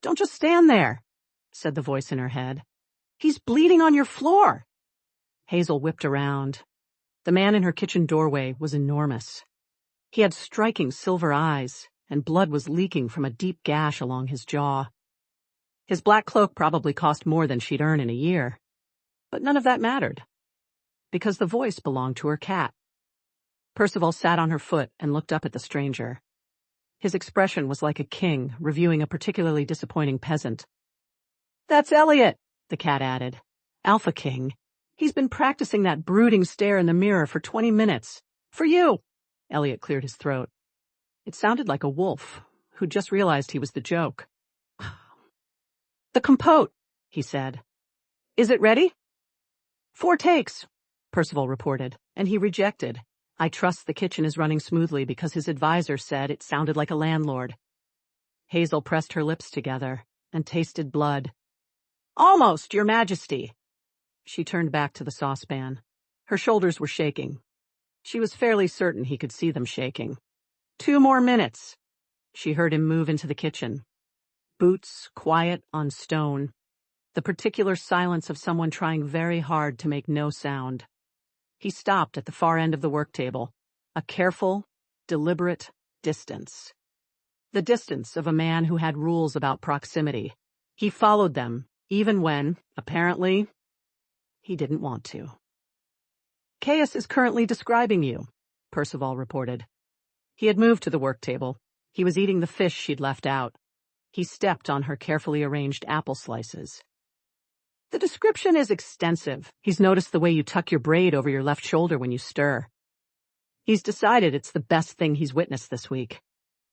"Don't just stand there," said the voice in her head. "He's bleeding on your floor." Hazel whipped around. The man in her kitchen doorway was enormous. He had striking silver eyes, and blood was leaking from a deep gash along his jaw. His black cloak probably cost more than she'd earn in a year. But none of that mattered, because the voice belonged to her cat. Percival sat on her foot and looked up at the stranger. His expression was like a king reviewing a particularly disappointing peasant. "That's Elliot," the cat added. "Alpha King. He's been practicing that brooding stare in the mirror for 20 minutes. For you." Elliot cleared his throat. It sounded like a wolf, who'd just realized he was the joke. "The compote," he said. "Is it ready?" 4 takes, Percival reported, and he rejected. "I trust the kitchen is running smoothly because his advisor said it sounded like a landlord." Hazel pressed her lips together and tasted blood. "Almost, Your Majesty." She turned back to the saucepan. Her shoulders were shaking. She was fairly certain he could see them shaking. 2 more minutes. She heard him move into the kitchen. Boots quiet on stone. The particular silence of someone trying very hard to make no sound. He stopped at the far end of the work table, a careful, deliberate distance. The distance of a man who had rules about proximity. He followed them, even when, apparently, he didn't want to. "Caius is currently describing you," Percival reported. He had moved to the work table. He was eating the fish she'd left out. He stepped on her carefully arranged apple slices. "The description is extensive. He's noticed the way you tuck your braid over your left shoulder when you stir. He's decided it's the best thing he's witnessed this week.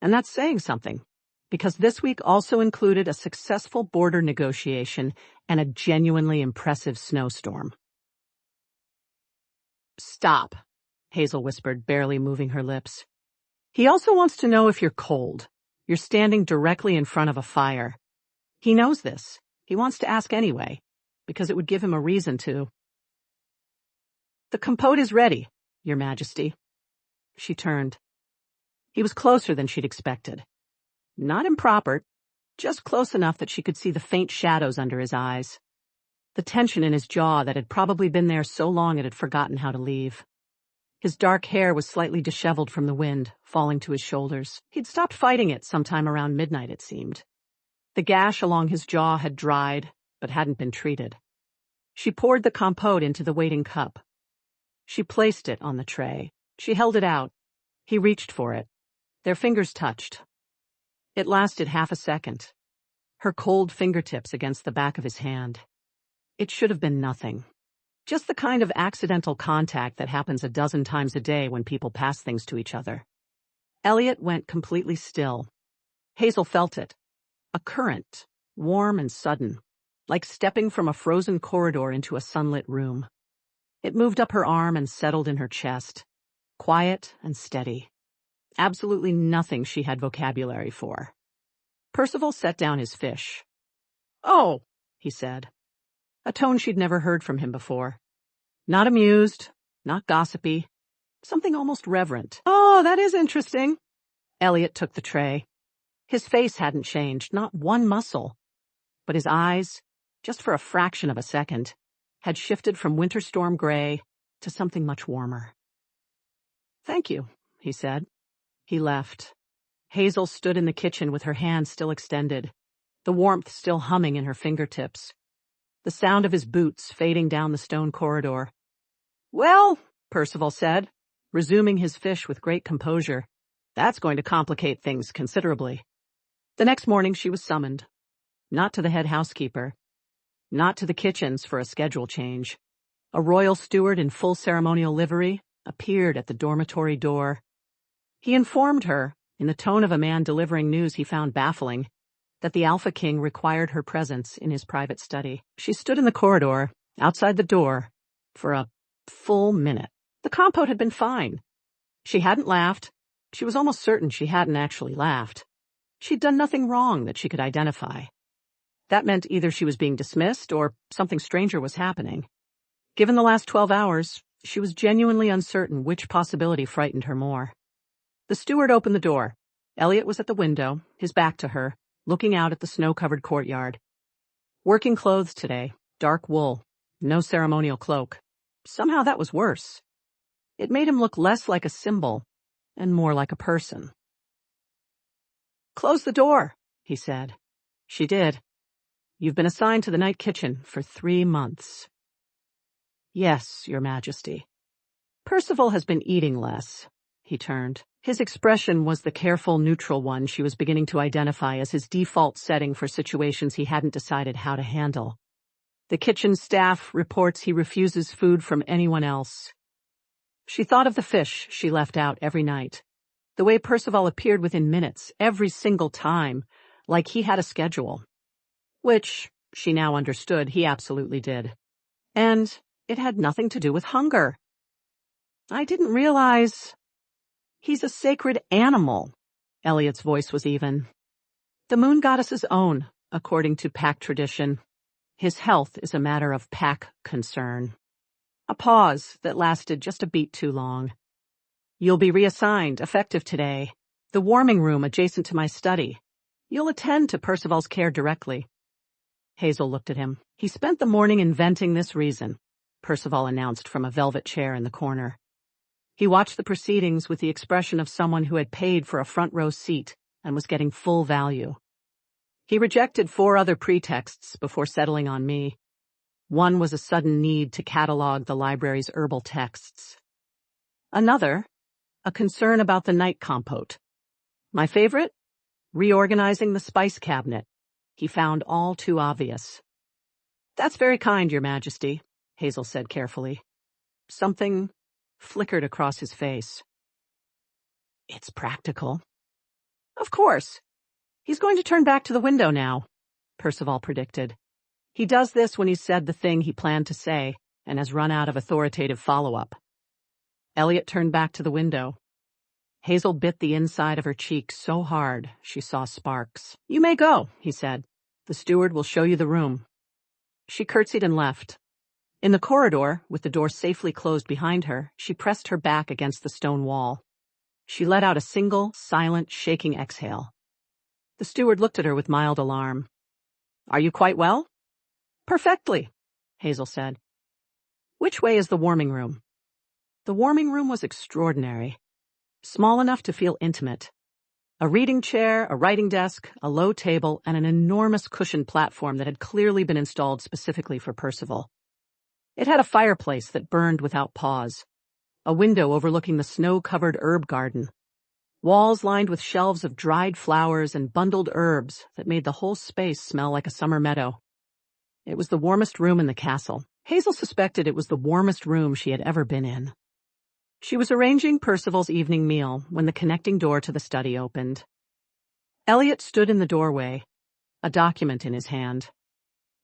And that's saying something, because this week also included a successful border negotiation and a genuinely impressive snowstorm." "Stop," Hazel whispered, barely moving her lips. "He also wants to know if you're cold. You're standing directly in front of a fire. He knows this. He wants to ask anyway, because it would give him a reason to." "The compote is ready, Your Majesty." She turned. He was closer than she'd expected. Not improper, just close enough that she could see the faint shadows under his eyes. The tension in his jaw that had probably been there so long it had forgotten how to leave. His dark hair was slightly disheveled from the wind, falling to his shoulders. He'd stopped fighting it sometime around midnight, it seemed. The gash along his jaw had dried, but hadn't been treated. She poured the compote into the waiting cup. She placed it on the tray. She held it out. He reached for it. Their fingers touched. It lasted half a second. Her cold fingertips against the back of his hand. It should have been nothing. Just the kind of accidental contact that happens a dozen times a day when people pass things to each other. Elliot went completely still. Hazel felt it. A current, warm and sudden, like stepping from a frozen corridor into a sunlit room. It moved up her arm and settled in her chest, quiet and steady. Absolutely nothing she had vocabulary for. Percival set down his fish. "Oh," he said, a tone she'd never heard from him before. Not amused, not gossipy, something almost reverent. "Oh, that is interesting." Elliot took the tray. His face hadn't changed, not one muscle. But his eyes, just for a fraction of a second, had shifted from winter storm gray to something much warmer. "Thank you," he said. He left. Hazel stood in the kitchen with her hand still extended, the warmth still humming in her fingertips. The sound of his boots fading down the stone corridor. "Well," Percival said, resuming his fish with great composure, "that's going to complicate things considerably." The next morning she was summoned. Not to the head housekeeper. Not to the kitchens for a schedule change. A royal steward in full ceremonial livery appeared at the dormitory door. He informed her, in the tone of a man delivering news he found baffling, that the Alpha King required her presence in his private study. She stood in the corridor, outside the door, for a full minute. The compote had been fine. She hadn't laughed. She was almost certain she hadn't actually laughed. She'd done nothing wrong that she could identify. That meant either she was being dismissed or something stranger was happening. Given the last 12 hours, she was genuinely uncertain which possibility frightened her more. The steward opened the door. Elliot was at the window, his back to her, looking out at the snow-covered courtyard. Working clothes today, dark wool, no ceremonial cloak. Somehow that was worse. It made him look less like a symbol and more like a person. "Close the door," he said. She did. "You've been assigned to the night kitchen for 3 months. "Yes, Your Majesty." "Percival has been eating less." He turned. His expression was the careful, neutral one she was beginning to identify as his default setting for situations he hadn't decided how to handle. "The kitchen staff reports he refuses food from anyone else." She thought of the fish she left out every night. The way Percival appeared within minutes, every single time, like he had a schedule. Which, she now understood, he absolutely did. And it had nothing to do with hunger. "I didn't realize—" "He's a sacred animal." Elliot's voice was even. "The moon goddess's own, according to pack tradition. His health is a matter of pack concern." A pause that lasted just a beat too long. "You'll be reassigned, effective today. The warming room adjacent to my study. You'll attend to Percival's care directly." Hazel looked at him. "He spent the morning inventing this reason," Percival announced from a velvet chair in the corner. He watched the proceedings with the expression of someone who had paid for a front-row seat and was getting full value. "He rejected 4 other pretexts before settling on me. One was a sudden need to catalog the library's herbal texts. Another, a concern about the night compote. My favorite? Reorganizing the spice cabinet. He found all too obvious." "That's very kind, Your Majesty," Hazel said carefully. Something flickered across his face. "It's practical." "Of course. He's going to turn back to the window now," Percival predicted. "He does this when he's said the thing he planned to say and has run out of authoritative follow-up." Elliot turned back to the window. Hazel bit the inside of her cheek so hard she saw sparks. "You may go," he said. "The steward will show you the room." She curtsied and left. In the corridor, with the door safely closed behind her, she pressed her back against the stone wall. She let out a single, silent, shaking exhale. The steward looked at her with mild alarm. "Are you quite well?" "Perfectly," Hazel said. "Which way is the warming room?" The warming room was extraordinary. Small enough to feel intimate. A reading chair, a writing desk, a low table, and an enormous cushioned platform that had clearly been installed specifically for Percival. It had a fireplace that burned without pause, a window overlooking the snow-covered herb garden, walls lined with shelves of dried flowers and bundled herbs that made the whole space smell like a summer meadow. It was the warmest room in the castle. Hazel suspected it was the warmest room she had ever been in. She was arranging Percival's evening meal when the connecting door to the study opened. Elliot stood in the doorway, a document in his hand.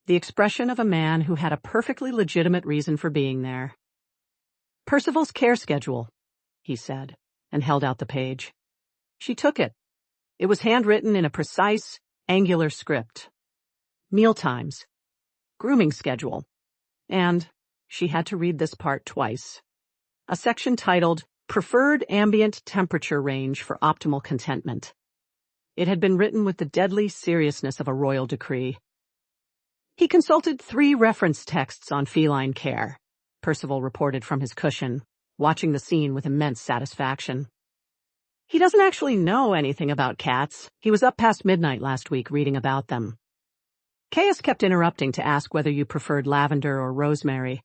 The expression of a man who had a perfectly legitimate reason for being there. "Percival's care schedule," he said, and held out the page. She took it. It was handwritten in a precise, angular script. Meal times, grooming schedule, and she had to read this part twice. A section titled, "Preferred Ambient Temperature Range for Optimal Contentment." It had been written with the deadly seriousness of a royal decree. "He consulted 3 reference texts on feline care," Percival reported from his cushion, watching the scene with immense satisfaction. "He doesn't actually know anything about cats. He was up past midnight last week reading about them." Caius kept interrupting to ask whether you preferred lavender or rosemary.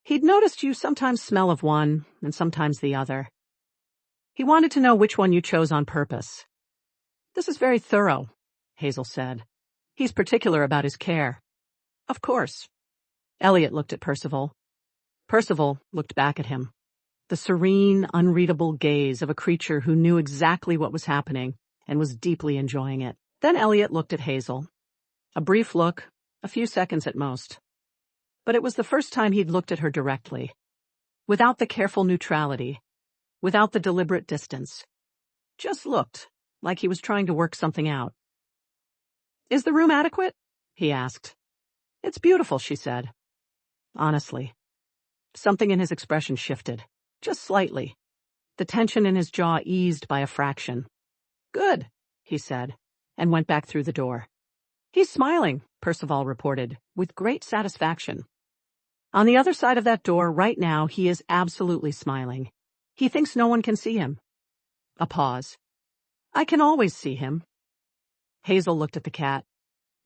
He'd noticed you sometimes smell of one and sometimes the other. He wanted to know which one you chose on purpose. "This is very thorough," Hazel said. "He's particular about his care." "Of course." Elliot looked at Percival. Percival looked back at him. The serene, unreadable gaze of a creature who knew exactly what was happening and was deeply enjoying it. Then Elliot looked at Hazel. A brief look, a few seconds at most. But it was the first time he'd looked at her directly, without the careful neutrality, without the deliberate distance. Just looked, like he was trying to work something out. "Is the room adequate?" he asked. "It's beautiful," she said. Honestly. Something in his expression shifted, just slightly. The tension in his jaw eased by a fraction. "Good," he said. and went back through the door. "He's smiling," Percival reported, with great satisfaction. "On the other side of that door right now, he is absolutely smiling. He thinks no one can see him." A pause. "I can always see him." Hazel looked at the cat.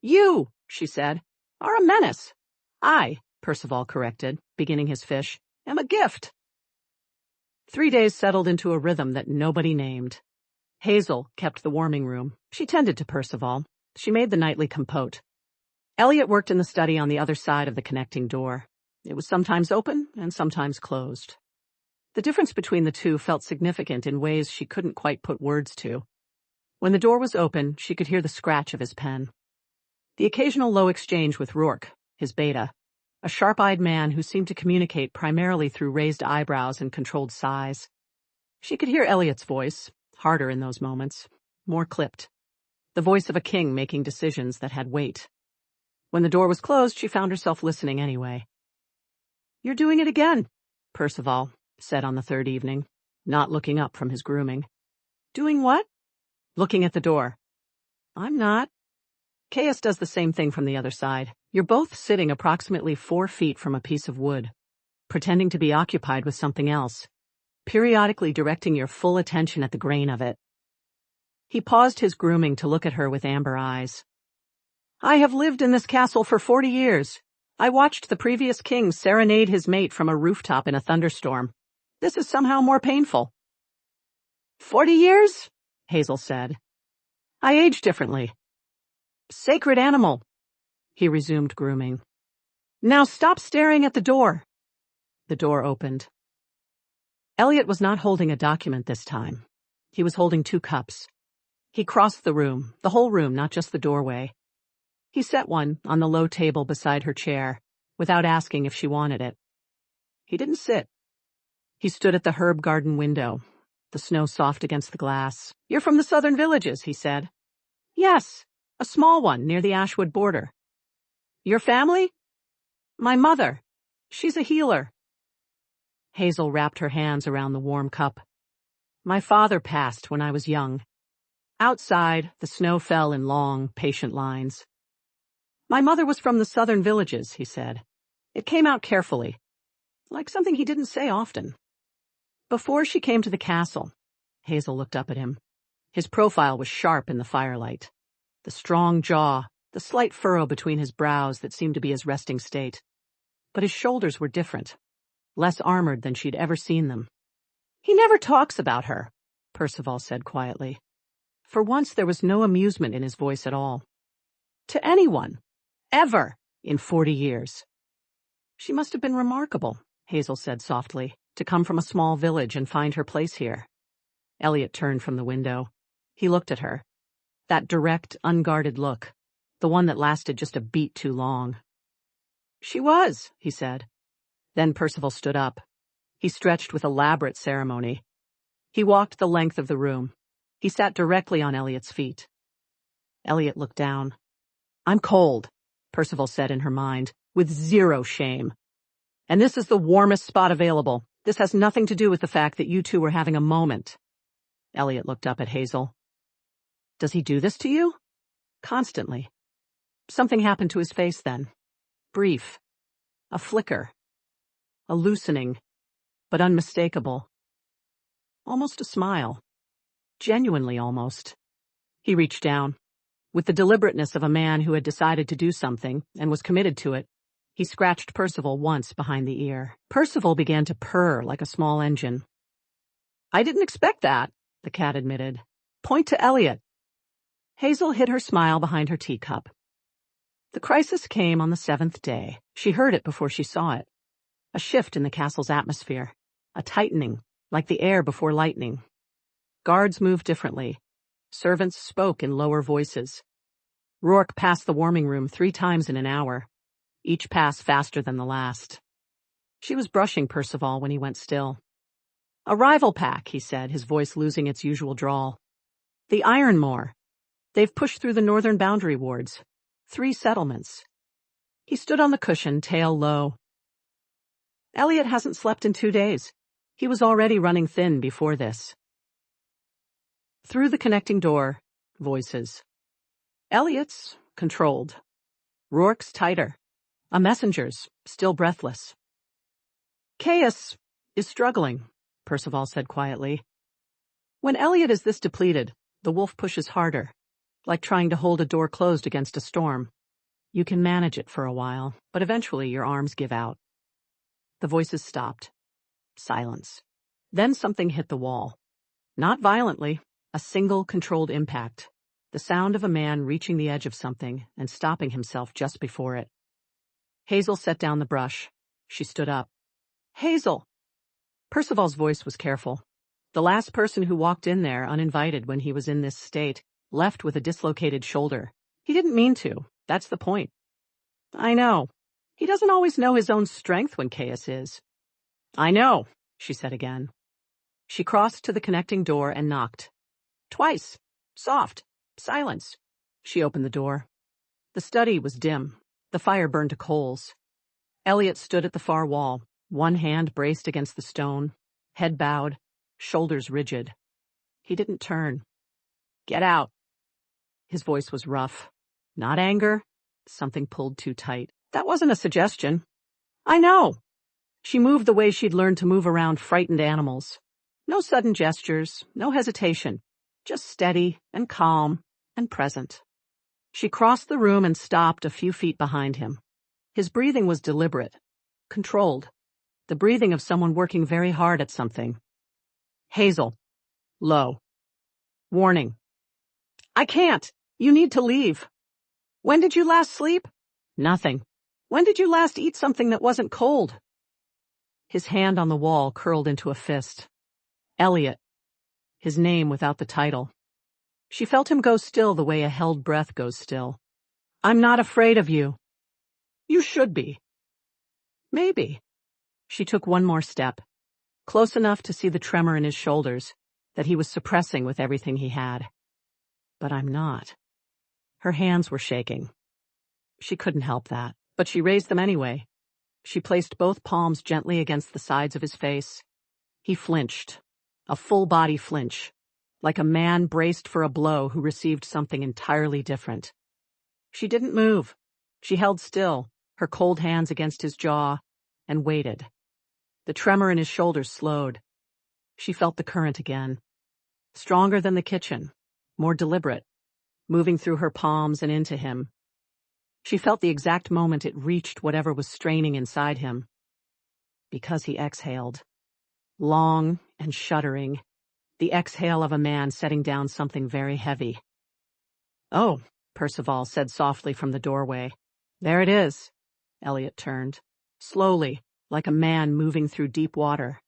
"You," she said, "are a menace." "I," Percival corrected, beginning his fish, "am a gift." 3 days settled into a rhythm that nobody named. Hazel kept the warming room. She tended to Percival. She made the nightly compote. Elliot worked in the study on the other side of the connecting door. It was sometimes open and sometimes closed. The difference between the two felt significant in ways she couldn't quite put words to. When the door was open, she could hear the scratch of his pen. The occasional low exchange with Rourke, his beta, a sharp-eyed man who seemed to communicate primarily through raised eyebrows and controlled sighs. She could hear Elliot's voice, harder in those moments, more clipped. The voice of a king making decisions that had weight. When the door was closed, she found herself listening anyway. "You're doing it again," Percival said on the third evening, not looking up from his grooming. "Doing what?" "Looking at the door." "I'm not." Caius does the same thing from the other side. You're both sitting approximately 4 feet from a piece of wood, pretending to be occupied with something else, periodically directing your full attention at the grain of it. He paused his grooming to look at her with amber eyes. "I have lived in this castle for 40 years. I watched the previous king serenade his mate from a rooftop in a thunderstorm. This is somehow more painful." 40 years? Hazel said. "I age differently." "Sacred animal." He resumed grooming. "Now stop staring at the door." The door opened. Elliot was not holding a document this time. He was holding 2 cups. He crossed the room, the whole room, not just the doorway. He set one on the low table beside her chair, without asking if she wanted it. He didn't sit. He stood at the herb garden window, the snow soft against the glass. "You're from the southern villages," he said. "Yes, a small one near the Ashwood border." "Your family?" "My mother. She's a healer." Hazel wrapped her hands around the warm cup. "My father passed when I was young." Outside, the snow fell in long, patient lines. "My mother was from the southern villages," he said. It came out carefully, like something he didn't say often. "Before she came to the castle," Hazel looked up at him. His profile was sharp in the firelight. The strong jaw, the slight furrow between his brows that seemed to be his resting state. But his shoulders were different, less armored than she'd ever seen them. "He never talks about her," Percival said quietly. For once there was no amusement in his voice at all. "To anyone. Ever. In 40 years. "She must have been remarkable," Hazel said softly, "to come from a small village and find her place here." Elliot turned from the window. He looked at her. That direct, unguarded look. The one that lasted just a beat too long. "She was," he said. Then Percival stood up. He stretched with elaborate ceremony. He walked the length of the room. He sat directly on Elliot's feet. Elliot looked down. "I'm cold," Percival said in her mind, with zero shame. "And this is the warmest spot available. This has nothing to do with the fact that you two were having a moment." Elliot looked up at Hazel. "Does he do this to you?" "Constantly." Something happened to his face then. Brief. A flicker. A loosening, but unmistakable. Almost a smile. Genuinely almost. He reached down. With the deliberateness of a man who had decided to do something and was committed to it, he scratched Percival once behind the ear. Percival began to purr like a small engine. "I didn't expect that," the cat admitted. "Point to Elliot." Hazel hid her smile behind her teacup. The crisis came on the 7th day. She heard it before she saw it. A shift in the castle's atmosphere. A tightening, like the air before lightning. Guards moved differently. Servants spoke in lower voices. Rourke passed the warming room 3 times in an hour, each pass faster than the last. She was brushing Percival when he went still. "A rival pack," he said, his voice losing its usual drawl. "The Ironmore. They've pushed through the northern boundary wards. 3 settlements." He stood on the cushion, tail low. "Elliot hasn't slept in 2 days. He was already running thin before this." Through the connecting door, voices. Elliot's controlled. Rourke's tighter. A messenger's still breathless. Caius is struggling, Percival said quietly. When Elliot is this depleted, the wolf pushes harder, like trying to hold a door closed against a storm. You can manage it for a while, but eventually your arms give out. The voices stopped. Silence. Then something hit the wall. Not violently, a single controlled impact. The sound of a man reaching the edge of something and stopping himself just before it. Hazel set down the brush. She stood up. Hazel! Percival's voice was careful. The last person who walked in there uninvited when he was in this state left with a dislocated shoulder. He didn't mean to. That's the point. I know. He doesn't always know his own strength when Caius is. I know, she said again. She crossed to the connecting door and knocked. Twice. Soft. Silence. She opened the door. The study was dim. The fire burned to coals. Elliot stood at the far wall, one hand braced against the stone, head bowed, shoulders rigid. He didn't turn. Get out. His voice was rough. Not anger. Something pulled too tight. That wasn't a suggestion. I know. She moved the way she'd learned to move around frightened animals. No sudden gestures, no hesitation, just steady and calm and present. She crossed the room and stopped a few feet behind him. His breathing was deliberate, controlled, the breathing of someone working very hard at something. Hazel. Low. Warning. I can't. You need to leave. When did you last sleep? Nothing. When did you last eat something that wasn't cold? His hand on the wall curled into a fist. Elliot. His name without the title. She felt him go still the way a held breath goes still. I'm not afraid of you. You should be. Maybe. She took one more step, close enough to see the tremor in his shoulders that he was suppressing with everything he had. But I'm not. Her hands were shaking. She couldn't help that, but she raised them anyway. She placed both palms gently against the sides of his face. He flinched, a full-body flinch, like a man braced for a blow who received something entirely different. She didn't move. She held still, her cold hands against his jaw, and waited. The tremor in his shoulders slowed. She felt the current again. Stronger than the kitchen, more deliberate, moving through her palms and into him. She felt the exact moment it reached whatever was straining inside him. Because he exhaled. Long and shuddering, the exhale of a man setting down something very heavy. Oh, Percival said softly from the doorway. There it is. Elliot turned, slowly, like a man moving through deep water,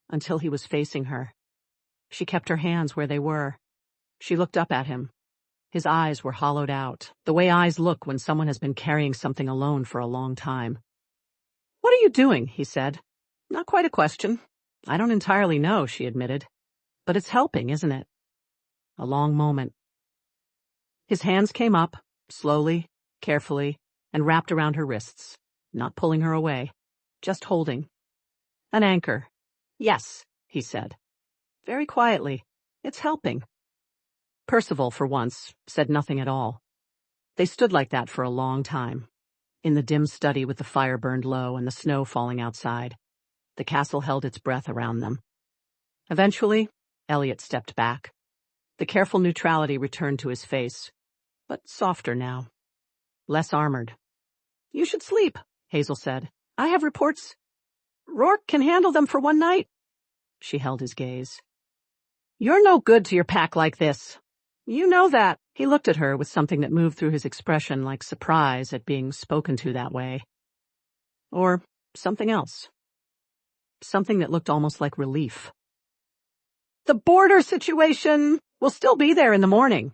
until he was facing her. She kept her hands where they were. She looked up at him. His eyes were hollowed out, the way eyes look when someone has been carrying something alone for a long time. What are you doing? He said. Not quite a question. I don't entirely know, she admitted. But it's helping, isn't it? A long moment. His hands came up, slowly, carefully, and wrapped around her wrists, not pulling her away, just holding. An anchor. Yes, he said. Very quietly. It's helping. Percival, for once, said nothing at all. They stood like that for a long time, in the dim study with the fire burned low and the snow falling outside. The castle held its breath around them. Eventually, Elliot stepped back. The careful neutrality returned to his face, but softer now. Less armored. You should sleep, Hazel said. I have reports. Rourke can handle them for one night. She held his gaze. You're no good to your pack like this. You know that. He looked at her with something that moved through his expression like surprise at being spoken to that way. Or something else. Something that looked almost like relief. The border situation will still be there in the morning.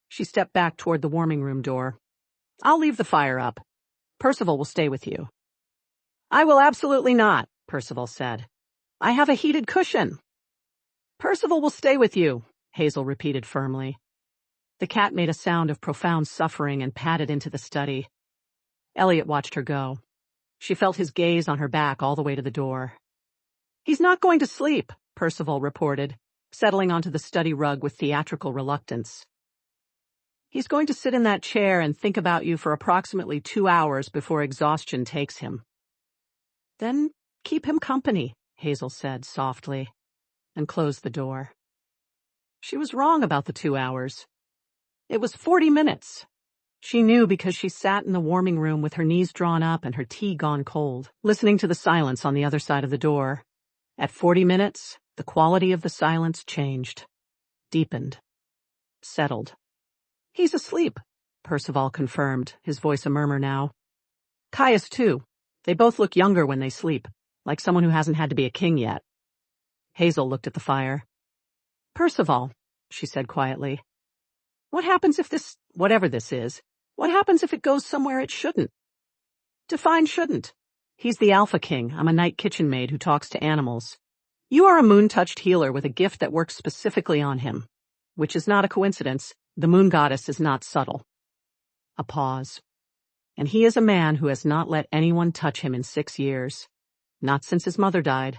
She stepped back toward the warming room door. I'll leave the fire up. Percival will stay with you. I will absolutely not, Percival said. I have a heated cushion. Percival will stay with you, Hazel repeated firmly. The cat made a sound of profound suffering and padded into the study. Elliot watched her go. She felt his gaze on her back all the way to the door. He's not going to sleep, Percival reported, settling onto the study rug with theatrical reluctance. He's going to sit in that chair and think about you for approximately 2 hours before exhaustion takes him. Then keep him company, Hazel said softly, and closed the door. She was wrong about the 2 hours. It was 40 minutes. She knew because she sat in the warming room with her knees drawn up and her tea gone cold, listening to the silence on the other side of the door. At 40 minutes, the quality of the silence changed, deepened, settled. He's asleep, Percival confirmed, his voice a murmur now. Caius, too. They both look younger when they sleep, like someone who hasn't had to be a king yet. Hazel looked at the fire. Percival, she said quietly. What happens if this, whatever this is, what happens if it goes somewhere it shouldn't? Define shouldn't. He's the Alpha King. I'm a night kitchen maid who talks to animals. You are a moon-touched healer with a gift that works specifically on him, which is not a coincidence. The moon goddess is not subtle. A pause. And he is a man who has not let anyone touch him in 6 years. Not since his mother died.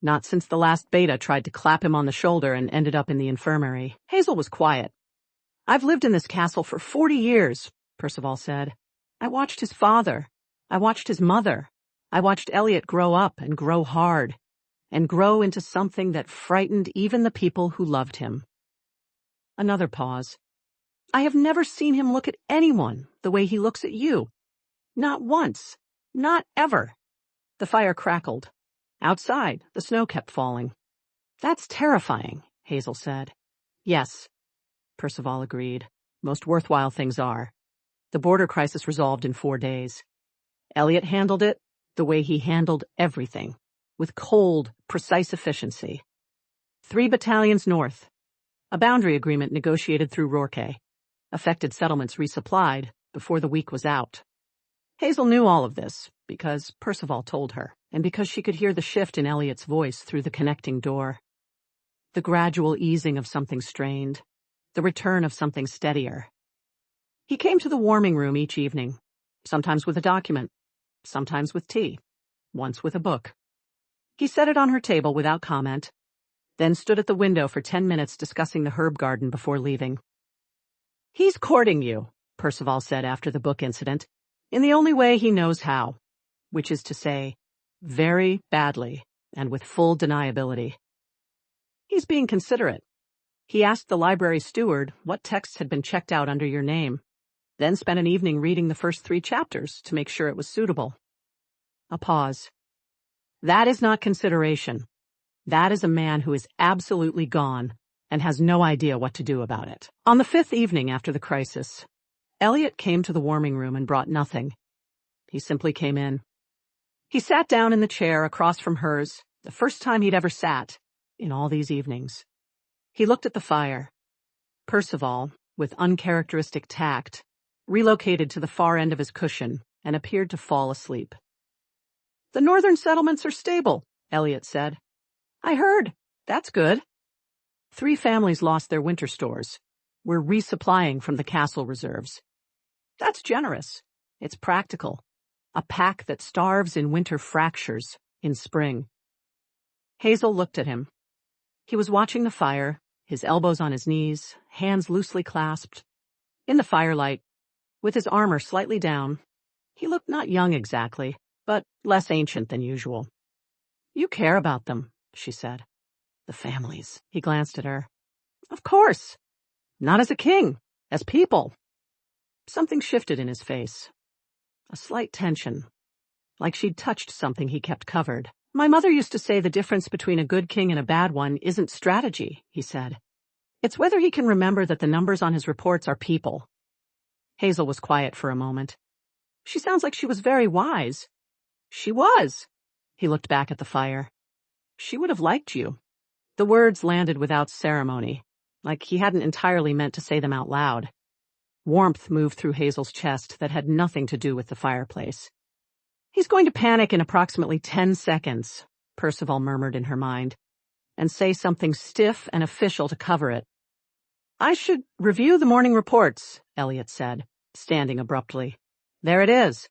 Not since the last beta tried to clap him on the shoulder and ended up in the infirmary. Hazel was quiet. I've lived in this castle for 40 years, Percival said. I watched his father. I watched his mother. I watched Elliot grow up and grow hard, and grow into something that frightened even the people who loved him. Another pause. I have never seen him look at anyone the way he looks at you. Not once. Not ever. The fire crackled. Outside, the snow kept falling. That's terrifying, Hazel said. Yes, Percival agreed. Most worthwhile things are. The border crisis resolved in 4 days. Elliot handled it the way he handled everything, with cold, precise efficiency. 3 battalions north. A boundary agreement negotiated through Rourke. Affected settlements resupplied before the week was out. Hazel knew all of this because Percival told her, and because she could hear the shift in Elliot's voice through the connecting door. The gradual easing of something strained, the return of something steadier. He came to the warming room each evening, sometimes with a document, sometimes with tea, once with a book. He set it on her table without comment, then stood at the window for 10 minutes discussing the herb garden before leaving. He's courting you, Percival said after the book incident, in the only way he knows how, which is to say, very badly and with full deniability. He's being considerate. He asked the library steward what texts had been checked out under your name, then spent an evening reading the first 3 chapters to make sure it was suitable. A pause. That is not consideration. That is a man who is absolutely gone and has no idea what to do about it. On the 5th evening after the crisis, Elliot came to the warming room and brought nothing. He simply came in. He sat down in the chair across from hers, the first time he'd ever sat in all these evenings. He looked at the fire. Percival, with uncharacteristic tact, relocated to the far end of his cushion and appeared to fall asleep. The northern settlements are stable, Elliot said. I heard. That's good. 3 families lost their winter stores. We're resupplying from the castle reserves. That's generous. It's practical. A pack that starves in winter fractures in spring. Hazel looked at him. He was watching the fire, his elbows on his knees, hands loosely clasped. In the firelight, with his armor slightly down, he looked not young exactly, but less ancient than usual. You care about them, she said. The families. He glanced at her. Of course. Not as a king, as people. Something shifted in his face. A slight tension, like she'd touched something he kept covered. My mother used to say the difference between a good king and a bad one isn't strategy, he said. It's whether he can remember that the numbers on his reports are people. Hazel was quiet for a moment. She sounds like she was very wise. She was. He looked back at the fire. She would have liked you. The words landed without ceremony, like he hadn't entirely meant to say them out loud. Warmth moved through Hazel's chest that had nothing to do with the fireplace. He's going to panic in approximately 10 seconds, Percival murmured in her mind, and say something stiff and official to cover it. I should review the morning reports, Elliot said, standing abruptly. There it is.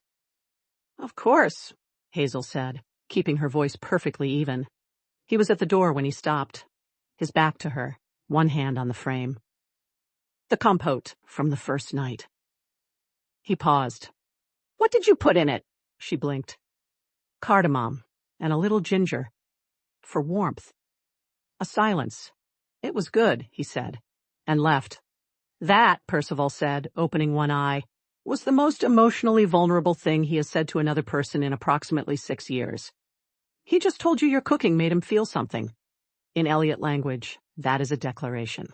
Of course, Hazel said, keeping her voice perfectly even. He was at the door when he stopped, his back to her, one hand on the frame. The compote from the first night. He paused. What did you put in it? She blinked. Cardamom and a little ginger. For warmth. A silence. It was good, he said, and left. That, Percival said, opening one eye, was the most emotionally vulnerable thing he has said to another person in approximately 6 years. He just told you your cooking made him feel something. In Elliot language, that is a declaration.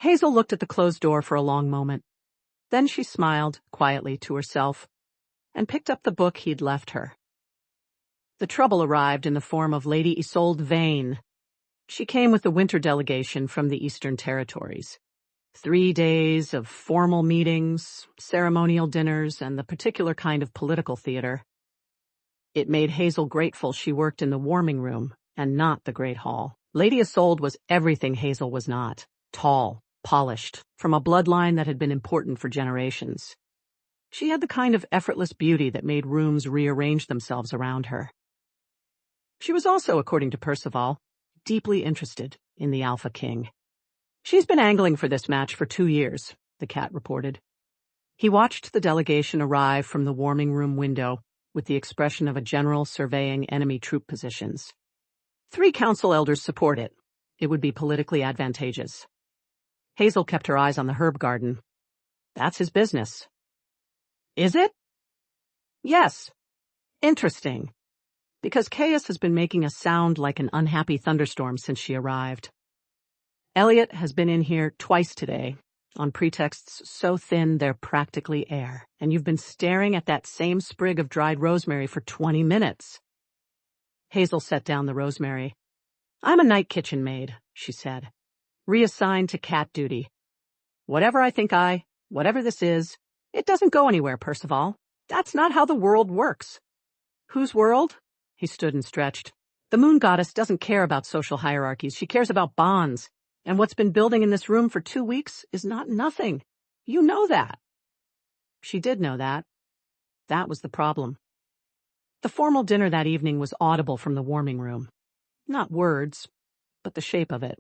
Hazel looked at the closed door for a long moment. Then she smiled quietly to herself and picked up the book he'd left her. The trouble arrived in the form of Lady Isolde Vane. She came with the winter delegation from the Eastern Territories. 3 days of formal meetings, ceremonial dinners, and the particular kind of political theater. It made Hazel grateful she worked in the warming room and not the Great Hall. Lady Isolde was everything Hazel was not. Tall, polished, from a bloodline that had been important for generations. She had the kind of effortless beauty that made rooms rearrange themselves around her. She was also, according to Percival, deeply interested in the Alpha King. She's been angling for this match for 2 years, the cat reported. He watched the delegation arrive from the warming room window with the expression of a general surveying enemy troop positions. 3 council elders support it. It would be politically advantageous. Hazel kept her eyes on the herb garden. That's his business. Is it? Yes. Interesting. Because chaos has been making a sound like an unhappy thunderstorm since she arrived. Elliot has been in here twice today, on pretexts so thin they're practically air, and you've been staring at that same sprig of dried rosemary for 20 minutes. Hazel set down the rosemary. I'm a night kitchen maid, she said, reassigned to cat duty. Whatever this is, it doesn't go anywhere, Percival. That's not how the world works. Whose world? He stood and stretched. The moon goddess doesn't care about social hierarchies. She cares about bonds. And what's been building in this room for 2 weeks is not nothing. You know that. She did know that. That was the problem. The formal dinner that evening was audible from the warming room. Not words, but the shape of it.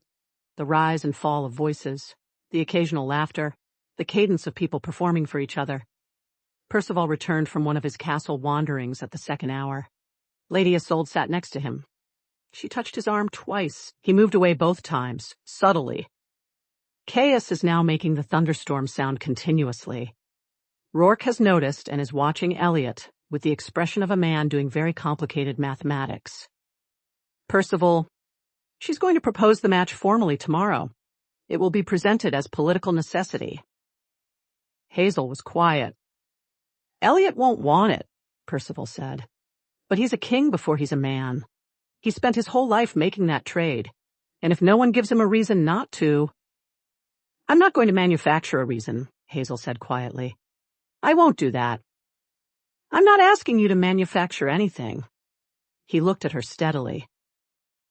The rise and fall of voices, the occasional laughter, the cadence of people performing for each other. Percival returned from one of his castle wanderings at the 2nd hour. Lady Isolde sat next to him. She touched his arm twice. He moved away both times, subtly. Chaos is now making the thunderstorm sound continuously. Rourke has noticed and is watching Elliot with the expression of a man doing very complicated mathematics. Percival, she's going to propose the match formally tomorrow. It will be presented as political necessity. Hazel was quiet. Elliot won't want it, Percival said. But he's a king before he's a man. He spent his whole life making that trade, and if no one gives him a reason not to... I'm not going to manufacture a reason, Hazel said quietly. I won't do that. I'm not asking you to manufacture anything. He looked at her steadily.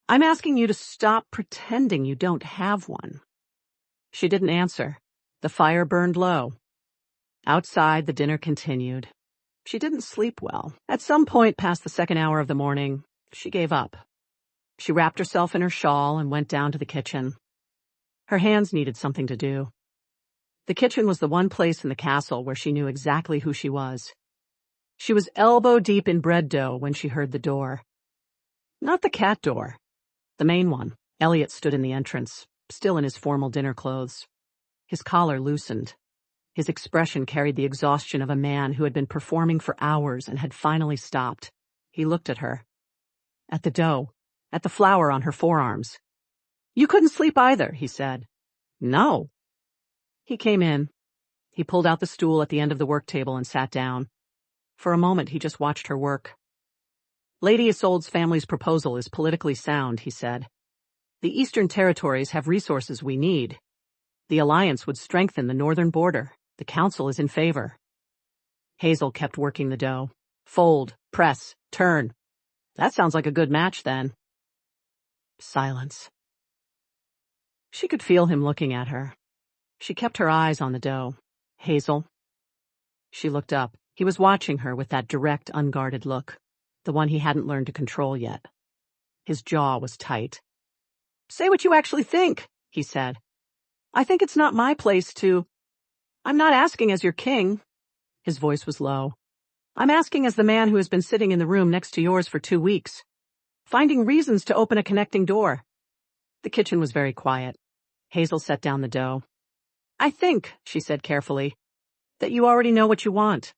I'm asking you to stop pretending you don't have one. She didn't answer. The fire burned low. Outside, the dinner continued. She didn't sleep well. At some point past the 2nd hour of the morning, she gave up. She wrapped herself in her shawl and went down to the kitchen. Her hands needed something to do. The kitchen was the one place in the castle where she knew exactly who she was. She was elbow deep in bread dough when she heard the door. Not the cat door. The main one. Elliot stood in the entrance, still in his formal dinner clothes. His collar loosened. His expression carried the exhaustion of a man who had been performing for hours and had finally stopped. He looked at her. At the dough, at the flour on her forearms. You couldn't sleep either, he said. No. He came in. He pulled out the stool at the end of the work table and sat down. For a moment, he just watched her work. Lady Isolde's family's proposal is politically sound, he said. The Eastern Territories have resources we need. The alliance would strengthen the northern border. The council is in favor. Hazel kept working the dough. Fold, press, turn. That sounds like a good match, then. Silence. She could feel him looking at her. She kept her eyes on the dough. Hazel. She looked up. He was watching her with that direct, unguarded look, the one he hadn't learned to control yet. His jaw was tight. Say what you actually think, he said. I think it's not my place to... I'm not asking as your king. His voice was low. I'm asking as the man who has been sitting in the room next to yours for 2 weeks, finding reasons to open a connecting door. The kitchen was very quiet. Hazel set down the dough. I think, she said carefully, that you already know what you want.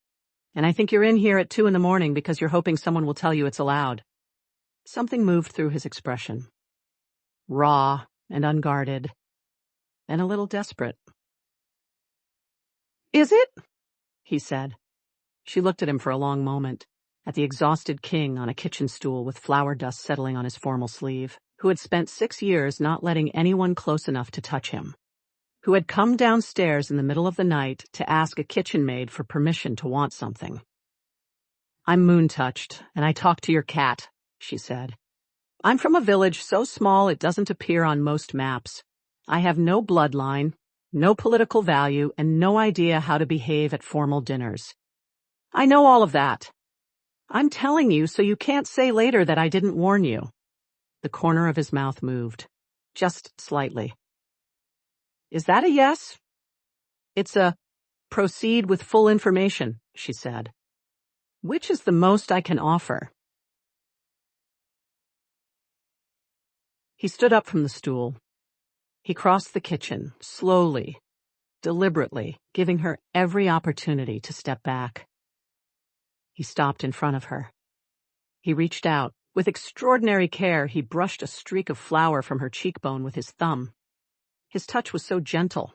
And I think you're in here at 2 a.m. because you're hoping someone will tell you it's allowed. Something moved through his expression. Raw and unguarded, and a little desperate. Is it? He said. She looked at him for a long moment, at the exhausted king on a kitchen stool with flour dust settling on his formal sleeve, who had spent 6 years not letting anyone close enough to touch him, who had come downstairs in the middle of the night to ask a kitchen maid for permission to want something. I'm moon-touched, and I talk to your cat, she said. I'm from a village so small it doesn't appear on most maps. I have no bloodline, no political value, and no idea how to behave at formal dinners. I know all of that. I'm telling you so you can't say later that I didn't warn you. The corner of his mouth moved, just slightly. Is that a yes? It's a proceed with full information, she said. Which is the most I can offer? He stood up from the stool. He crossed the kitchen, slowly, deliberately, giving her every opportunity to step back. He stopped in front of her. He reached out. With extraordinary care, he brushed a streak of flour from her cheekbone with his thumb. His touch was so gentle.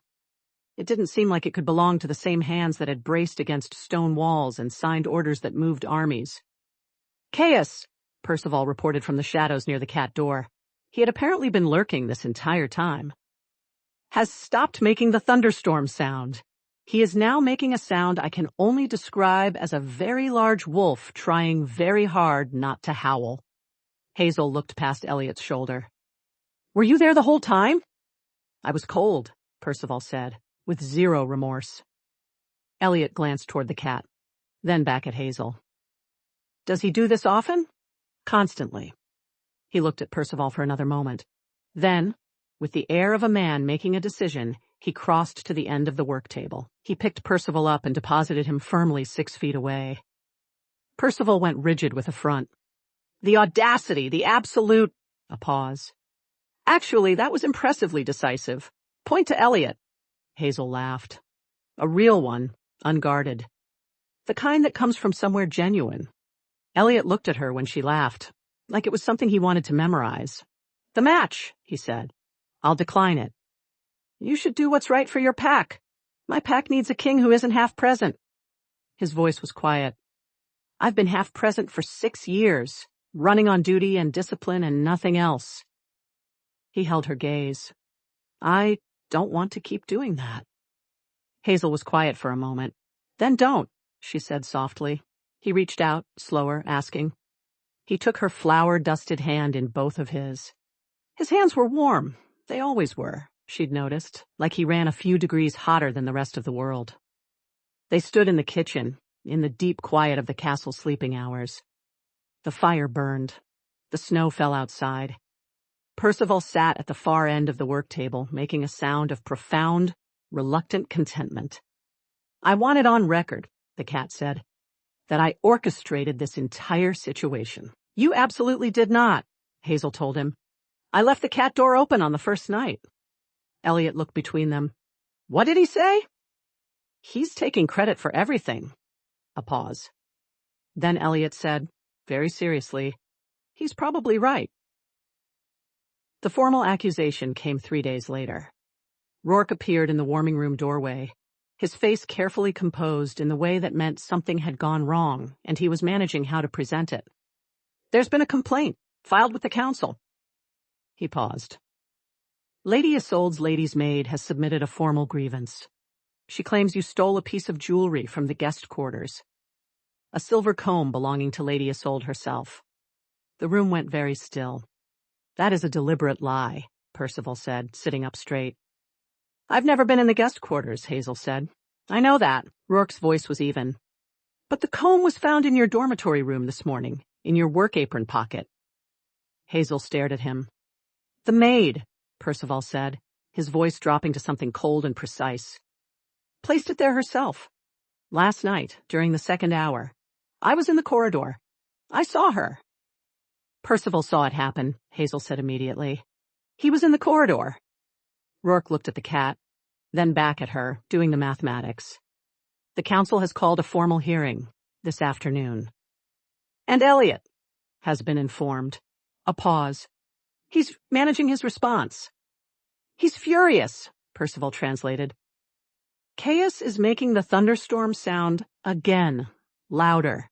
It didn't seem like it could belong to the same hands that had braced against stone walls and signed orders that moved armies. Chaos, Percival reported from the shadows near the cat door. He had apparently been lurking this entire time. Has stopped making the thunderstorm sound. He is now making a sound I can only describe as a very large wolf trying very hard not to howl. Hazel looked past Elliot's shoulder. Were you there the whole time? I was cold, Percival said, with zero remorse. Elliot glanced toward the cat, then back at Hazel. Does he do this often? Constantly. He looked at Percival for another moment. Then, with the air of a man making a decision, he crossed to the end of the work table. He picked Percival up and deposited him firmly 6 feet away. Percival went rigid with affront. The audacity, the absolute... A pause. Actually, that was impressively decisive. Point to Elliot. Hazel laughed. A real one, unguarded. The kind that comes from somewhere genuine. Elliot looked at her when she laughed, like it was something he wanted to memorize. The match, he said. I'll decline it. You should do what's right for your pack. My pack needs a king who isn't half present. His voice was quiet. I've been half present for 6 years, running on duty and discipline and nothing else. He held her gaze. I don't want to keep doing that. Hazel was quiet for a moment. Then don't, she said softly. He reached out, slower, asking. He took her flour-dusted hand in both of his. His hands were warm. They always were, she'd noticed, like he ran a few degrees hotter than the rest of the world. They stood in the kitchen, in the deep quiet of the castle sleeping hours. The fire burned. The snow fell outside. Percival sat at the far end of the work table, making a sound of profound, reluctant contentment. I want it on record, the cat said, that I orchestrated this entire situation. You absolutely did not, Hazel told him. I left the cat door open on the first night. Elliot looked between them. What did he say? He's taking credit for everything. A pause. Then Elliot said, very seriously, he's probably right. The formal accusation came 3 days later. Rourke appeared in the warming room doorway, his face carefully composed in the way that meant something had gone wrong, and he was managing how to present it. There's been a complaint, filed with the council. He paused. Lady Isolde's lady's maid has submitted a formal grievance. She claims you stole a piece of jewelry from the guest quarters. A silver comb belonging to Lady Isolde herself. The room went very still. That is a deliberate lie, Percival said, sitting up straight. I've never been in the guest quarters, Hazel said. I know that. Rourke's voice was even. But the comb was found in your dormitory room this morning, in your work apron pocket. Hazel stared at him. The maid, Percival said. his voice dropping to something cold and precise. Placed it there herself. Last night, during the second hour. I was in the corridor. I saw her. Percival saw it happen, Hazel said immediately. He was in the corridor. Rourke looked at the cat, then back at her, doing the mathematics. The council has called a formal hearing this afternoon. And Elliot has been informed. A pause. He's managing his response. He's furious, Percival translated. Chaos is making the thunderstorm sound again, louder.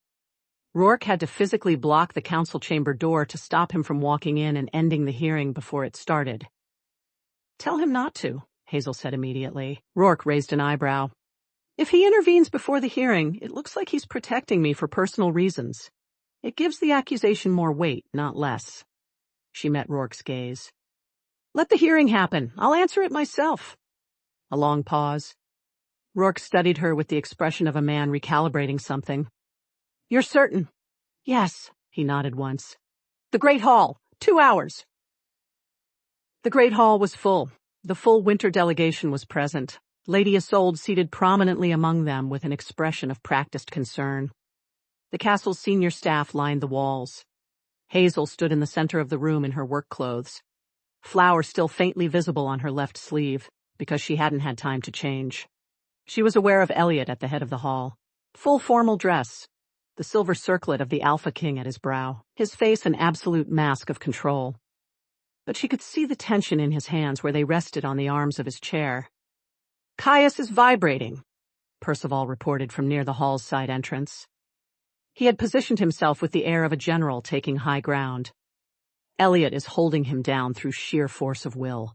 Rourke had to physically block the council chamber door to stop him from walking in and ending the hearing before it started. Tell him not to, Hazel said immediately. Rourke raised an eyebrow. If he intervenes before the hearing, it looks like he's protecting me for personal reasons. It gives the accusation more weight, not less. She met Rourke's gaze. Let the hearing happen. I'll answer it myself. A long pause. Rourke studied her with the expression of a man recalibrating something. You're certain? Yes, he nodded once. The Great Hall, 2 hours. The Great Hall was full. The full winter delegation was present. Lady Isolde seated prominently among them with an expression of practiced concern. The castle's senior staff lined the walls. Hazel stood in the center of the room in her work clothes. Flower still faintly visible on her left sleeve, because she hadn't had time to change. She was aware of Elliot at the head of the hall. Full formal dress. The silver circlet of the Alpha King at his brow. His face an absolute mask of control. But she could see the tension in his hands where they rested on the arms of his chair. Caius is vibrating, Percival reported from near the hall's side entrance. He had positioned himself with the air of a general taking high ground. Elliot is holding him down through sheer force of will.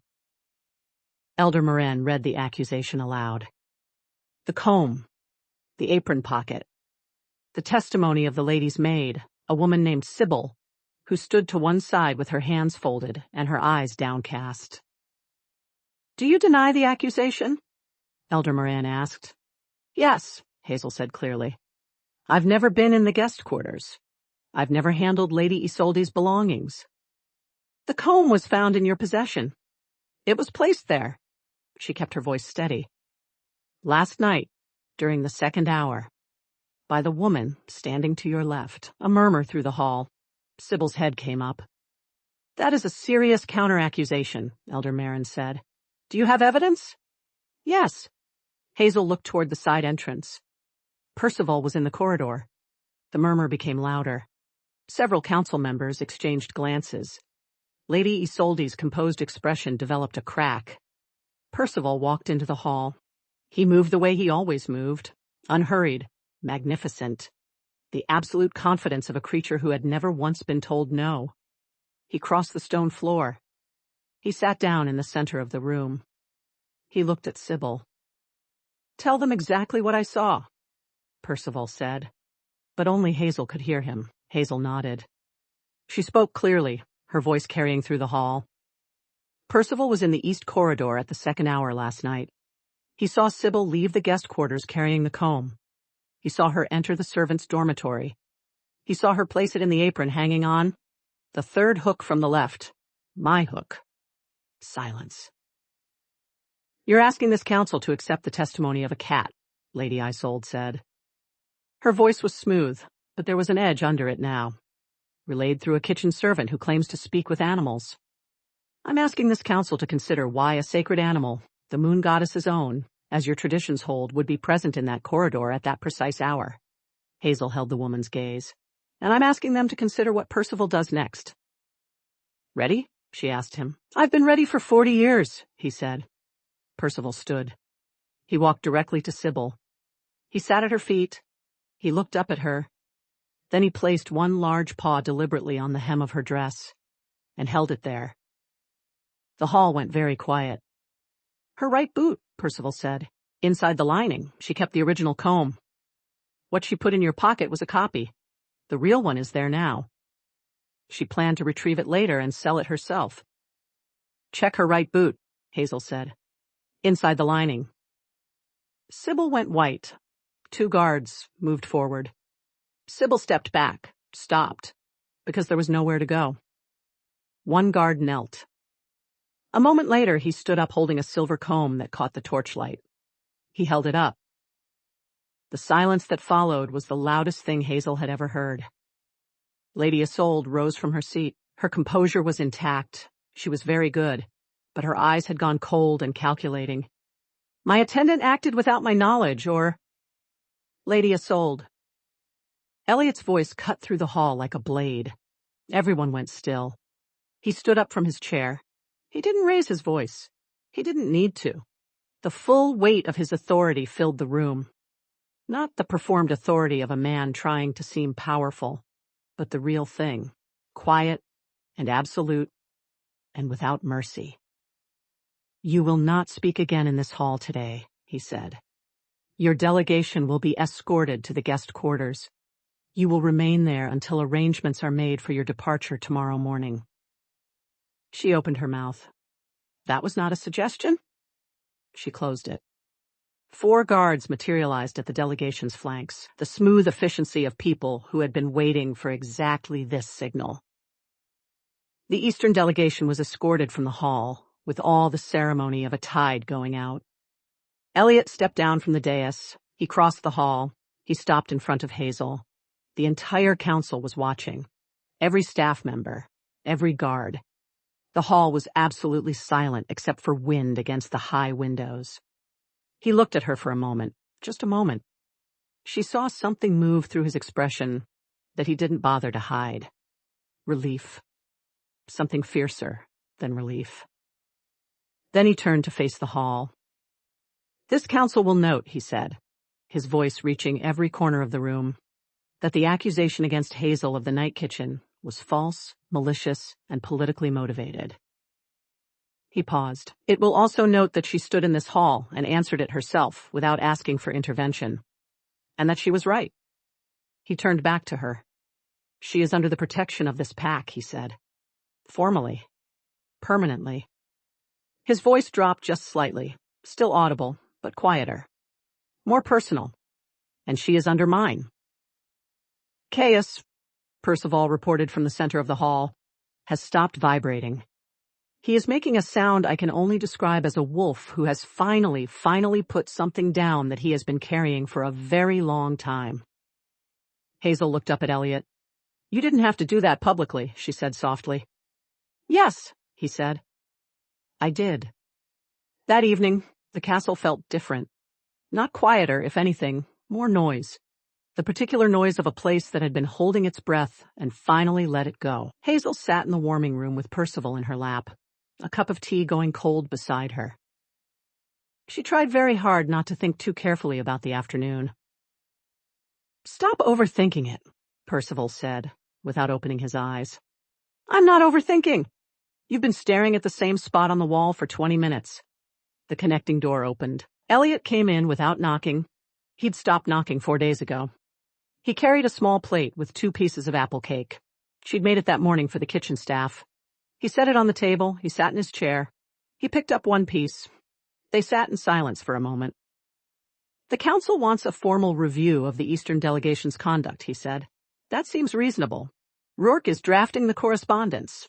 Elder Moran read the accusation aloud. The comb, the apron pocket, the testimony of the lady's maid, a woman named Sybil, who stood to one side with her hands folded and her eyes downcast. Do you deny the accusation? Elder Moran asked. Yes, Hazel said clearly. I've never been in the guest quarters. I've never handled Lady Isolde's belongings. The comb was found in your possession. It was placed there. She kept her voice steady. Last night, during the second hour, by the woman standing to your left. A murmur through the hall. Sybil's head came up. That is a serious counter-accusation, Elder Moran said. Do you have evidence? Yes. Hazel looked toward the side entrance. Percival was in the corridor. The murmur became louder. Several council members exchanged glances. Lady Isolde's composed expression developed a crack. Percival walked into the hall. He moved the way he always moved, unhurried, magnificent, the absolute confidence of a creature who had never once been told no. He crossed the stone floor. He sat down in the center of the room. He looked at Sybil. Tell them exactly what I saw, Percival said. But only Hazel could hear him. Hazel nodded. She spoke clearly, her voice carrying through the hall. Percival was in the east corridor at the second hour last night. He saw Sybil leave the guest quarters carrying the comb. He saw her enter the servants' dormitory. He saw her place it in the apron hanging on. The third hook from the left. My hook. Silence. You're asking this council to accept the testimony of a cat, Lady Isolde said. Her voice was smooth, but there was an edge under it now. Relayed through a kitchen servant who claims to speak with animals. I'm asking this council to consider why a sacred animal, the moon goddess's own, as your traditions hold, would be present in that corridor at that precise hour. Hazel held the woman's gaze. And I'm asking them to consider what Percival does next. Ready? She asked him. I've been ready for 40 years, he said. Percival stood. He walked directly to Sybil. He sat at her feet. He looked up at her. Then he placed one large paw deliberately on the hem of her dress and held it there. The hall went very quiet. Her right boot, Percival said. Inside the lining, she kept the original comb. What she put in your pocket was a copy. The real one is there now. She planned to retrieve it later and sell it herself. Check her right boot, Hazel said. Inside the lining. Sybil went white. 2 guards moved forward. Sybil stepped back, stopped, because there was nowhere to go. 1 guard knelt. A moment later, he stood up holding a silver comb that caught the torchlight. He held it up. The silence that followed was the loudest thing Hazel had ever heard. Lady Isolde rose from her seat. Her composure was intact. She was very good, but her eyes had gone cold and calculating. My attendant acted without my knowledge, or... Lady Isolde. Elliot's voice cut through the hall like a blade. Everyone went still. He stood up from his chair. He didn't raise his voice. He didn't need to. The full weight of his authority filled the room. Not the performed authority of a man trying to seem powerful, but the real thing, quiet and absolute and without mercy. You will not speak again in this hall today, he said. Your delegation will be escorted to the guest quarters. You will remain there until arrangements are made for your departure tomorrow morning. She opened her mouth. That was not a suggestion. She closed it. 4 guards materialized at the delegation's flanks, the smooth efficiency of people who had been waiting for exactly this signal. The Eastern delegation was escorted from the hall, with all the ceremony of a tide going out. Elliot stepped down from the dais. He crossed the hall. He stopped in front of Hazel. The entire council was watching. Every staff member, every guard. The hall was absolutely silent except for wind against the high windows. He looked at her for a moment, just a moment. She saw something move through his expression that he didn't bother to hide. Relief. Something fiercer than relief. Then he turned to face the hall. This council will note, he said, his voice reaching every corner of the room, that the accusation against Hazel of the night kitchen was false, malicious, and politically motivated. He paused. It will also note that she stood in this hall and answered it herself without asking for intervention, and that she was right. He turned back to her. She is under the protection of this pack, he said. Formally. Permanently. His voice dropped just slightly, still audible, but quieter. More personal. And she is under mine. Chaos, Percival reported from the center of the hall, has stopped vibrating. He is making a sound I can only describe as a wolf who has finally put something down that he has been carrying for a very long time. Hazel looked up at Elliot. You didn't have to do that publicly, she said softly. Yes, he said. I did. That evening, the castle felt different. Not quieter, if anything, more noise. The particular noise of a place that had been holding its breath and finally let it go. Hazel sat in the warming room with Percival in her lap, a cup of tea going cold beside her. She tried very hard not to think too carefully about the afternoon. Stop overthinking it, Percival said, without opening his eyes. I'm not overthinking. You've been staring at the same spot on the wall for 20 minutes. The connecting door opened. Elliot came in without knocking. He'd stopped knocking 4 days ago. He carried a small plate with 2 pieces of apple cake. She'd made it that morning for the kitchen staff. He set it on the table. He sat in his chair. He picked up 1 piece. They sat in silence for a moment. The council wants a formal review of the Eastern delegation's conduct, he said. That seems reasonable. Rourke is drafting the correspondence.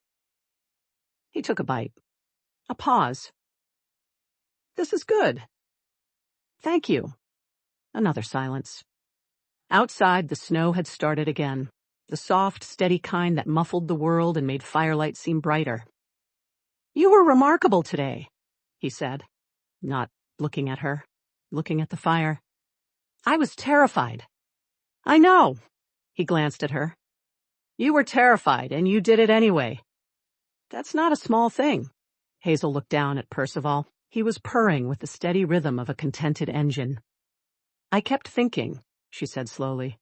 He took a bite. A pause. This is good. Thank you. Another silence. Outside, the snow had started again, the soft, steady kind that muffled the world and made firelight seem brighter. You were remarkable today, he said, not looking at her, looking at the fire. I was terrified. I know. He glanced at her. You were terrified, and you did it anyway. That's not a small thing. Hazel looked down at Percival. He was purring with the steady rhythm of a contented engine. I kept thinking, she said slowly,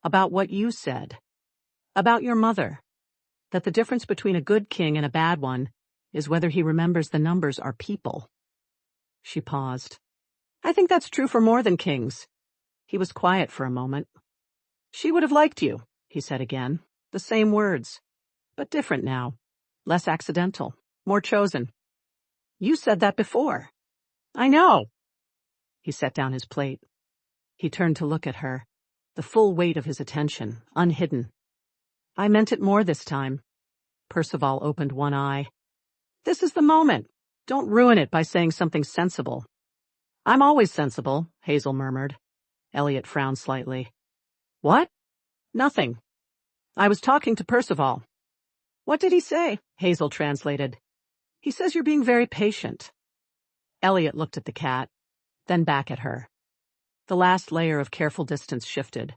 about what you said, about your mother, that the difference between a good king and a bad one is whether he remembers the numbers are people. She paused. I think that's true for more than kings. He was quiet for a moment. She would have liked you, he said again, the same words, but different now, less accidental, more chosen. You said that before. I know. He set down his plate. He turned to look at her, the full weight of his attention, unhidden. I meant it more this time. Percival opened one eye. This is the moment. Don't ruin it by saying something sensible. I'm always sensible, Hazel murmured. Elliot frowned slightly. What? Nothing. I was talking to Percival. What did he say? Hazel translated. He says you're being very patient. Elliot looked at the cat, then back at her. The last layer of careful distance shifted.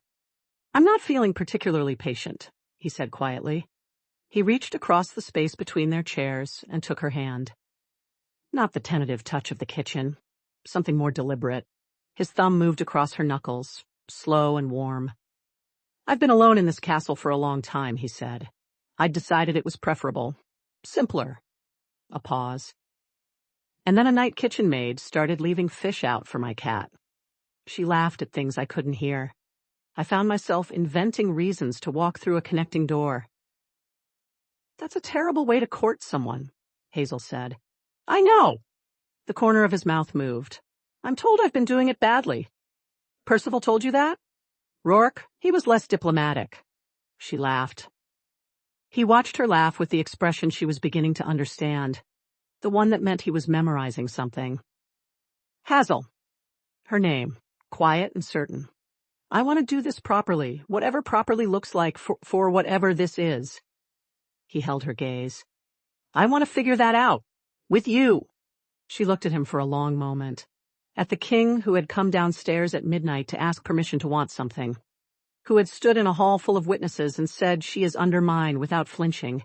I'm not feeling particularly patient, he said quietly. He reached across the space between their chairs and took her hand. Not the tentative touch of the kitchen, something more deliberate. His thumb moved across her knuckles, slow and warm. I've been alone in this castle for a long time, he said. I'd decided it was preferable, simpler. A pause. And then a night kitchen maid started leaving fish out for my cat. She laughed at things I couldn't hear. I found myself inventing reasons to walk through a connecting door. That's a terrible way to court someone, Hazel said. I know. The corner of his mouth moved. I'm told I've been doing it badly. Percival told you that? Rourke, he was less diplomatic. She laughed. He watched her laugh with the expression she was beginning to understand, the one that meant he was memorizing something. Hazel. Her name, quiet and certain. I want to do this properly, whatever properly looks like for whatever this is. He held her gaze. I want to figure that out. With you. She looked at him for a long moment. At the king who had come downstairs at midnight to ask permission to want something. Who had stood in a hall full of witnesses and said she is under mine without flinching.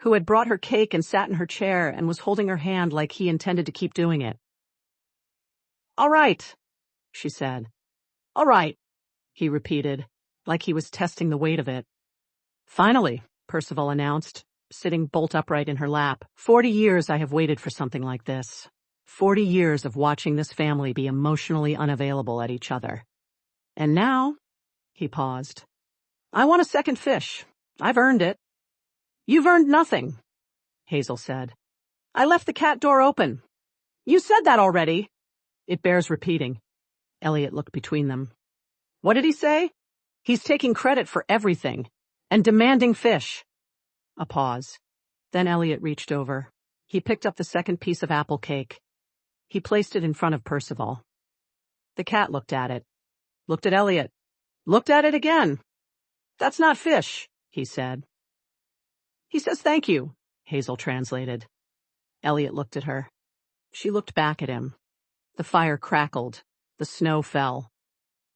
Who had brought her cake and sat in her chair and was holding her hand like he intended to keep doing it. All right, she said. All right, he repeated, like he was testing the weight of it. Finally, Percival announced, sitting bolt upright in her lap. 40 years I have waited for something like this. 40 years of watching this family be emotionally unavailable at each other. And now, he paused. I want a second fish. I've earned it. You've earned nothing, Hazel said. I left the cat door open. You said that already. It bears repeating. Elliot looked between them. What did he say? He's taking credit for everything and demanding fish. A pause. Then Elliot reached over. He picked up the second piece of apple cake. He placed it in front of Percival. The cat looked at it. Looked at Elliot. Looked at it again. That's not fish, he said. He says thank you, Hazel translated. Elliot looked at her. She looked back at him. The fire crackled. The snow fell.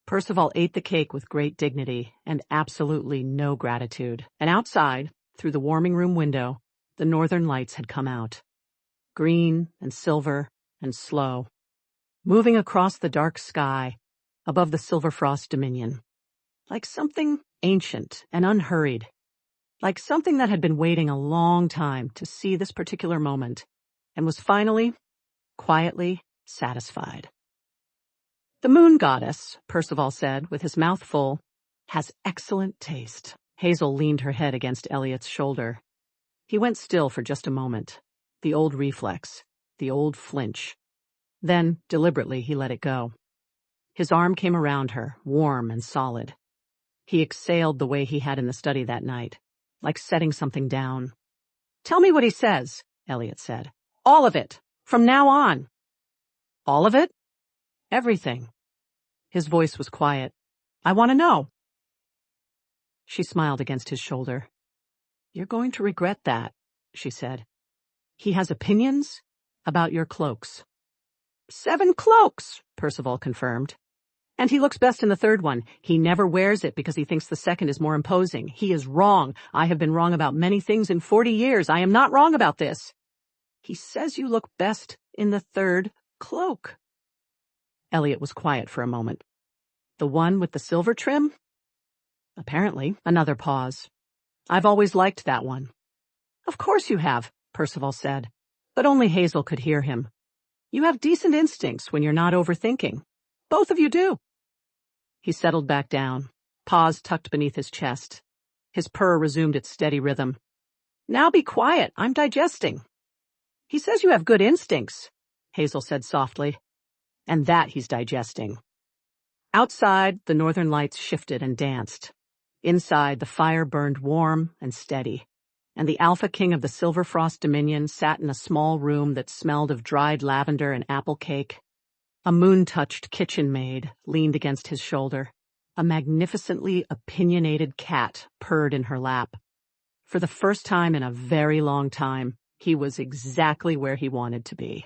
Percival ate the cake with great dignity and absolutely no gratitude. And outside, through the warming room window, the northern lights had come out. Green and silver and slow. Moving across the dark sky, above the silver frost dominion. Like something ancient and unhurried. Like something that had been waiting a long time to see this particular moment, and was finally, quietly satisfied. The moon goddess, Percival said, with his mouth full, has excellent taste. Hazel leaned her head against Elliot's shoulder. He went still for just a moment. The old reflex, the old flinch. Then, deliberately, he let it go. His arm came around her, warm and solid. He exhaled the way he had in the study that night, like setting something down. Tell me what he says, Elliot said. All of it, from now on. All of it? Everything. His voice was quiet. I want to know. She smiled against his shoulder. You're going to regret that, she said. He has opinions about your cloaks. 7 cloaks, Percival confirmed. And he looks best in the third one. He never wears it because he thinks the second is more imposing. He is wrong. I have been wrong about many things in 40 years. I am not wrong about this. He says you look best in the third cloak. Elliot was quiet for a moment. The one with the silver trim? Apparently. Another pause. I've always liked that one. Of course you have, Percival said, but only Hazel could hear him. You have decent instincts when you're not overthinking. Both of you do. He settled back down, paws tucked beneath his chest. His purr resumed its steady rhythm. Now be quiet, I'm digesting. He says you have good instincts, Hazel said softly, and that he's digesting. Outside, the northern lights shifted and danced. Inside, the fire burned warm and steady. and the Alpha King of the Silverfrost Dominion sat in a small room that smelled of dried lavender and apple cake. A moon-touched kitchen maid leaned against his shoulder. A magnificently opinionated cat purred in her lap. For the first time in a very long time, he was exactly where he wanted to be.